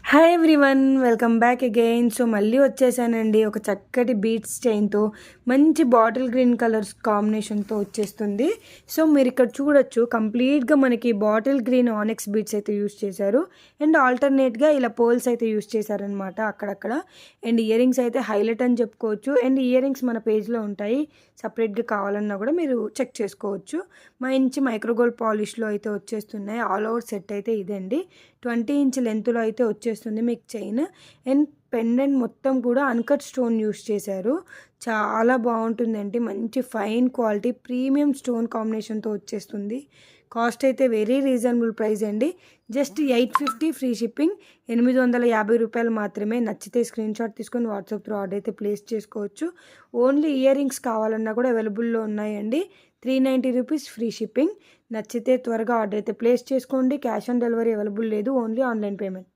Hi everyone, welcome back again. So మళ్ళీ వచ్చేసానండి ఒక చక్కటి బీట్స్ చైన్తో. మంచి బాటిల్ గ్రీన్ కలర్స్ కాంబినేషన్తో వచ్చేస్తుంది. సో మీరు ఇక్కడ చూడొచ్చు, కంప్లీట్గా మనకి బాటిల్ గ్రీన్ ఆనెక్స్ బీట్స్ అయితే యూస్ చేశారు. అండ్ ఆల్టర్నేట్గా ఇలా పోల్స్ అయితే యూస్ చేశారనమాట అక్కడక్కడ. అండ్ ఇయర్ రింగ్స్ అయితే హైలైట్ అని చెప్పుకోవచ్చు. అండ్ ఇయర్ రింగ్స్ మన పేజ్లో ఉంటాయి, సపరేట్గా కావాలన్నా కూడా మీరు చెక్ చేసుకోవచ్చు. మంచి మైక్రోగోల్డ్ పాలిష్లో అయితే వచ్చేస్తున్నాయి. ఆల్ ఓవర్ సెట్ అయితే ఇదండి. 20 ఇంచ్ లెంత్లో అయితే వచ్చేస్తుంది మీకు చైన్. అండ్ పెండెంట్ మొత్తం కూడా అన్కట్ స్టోన్ యూస్ చేశారు. చాలా బాగుంటుందండి. మంచి ఫైన్ క్వాలిటీ ప్రీమియం స్టోన్ కాంబినేషన్తో వచ్చేస్తుంది. కాస్ట్ అయితే వెరీ రీజనబుల్ ప్రైస్ అండి. జస్ట్ 850 ఫ్రీ షిప్పింగ్, 850 రూపాయలు మాత్రమే. నచ్చితే స్క్రీన్ షాట్ తీసుకొని వాట్సాప్ త్రూ ఆర్డర్ అయితే ప్లేస్ చేసుకోవచ్చు. ఓన్లీ ఇయర్ రింగ్స్ కావాలన్నా కూడా అవైలబుల్లో ఉన్నాయండి. 390 రూపీస్ ఫ్రీ షిప్పింగ్. నచ్చితే త్వరగా ఆర్డర్ అయితే ప్లేస్ చేసుకోండి. క్యాష్ ఆన్ డెలివరీ అవైలబుల్ లేదు, ఓన్లీ ఆన్లైన్ పేమెంట్.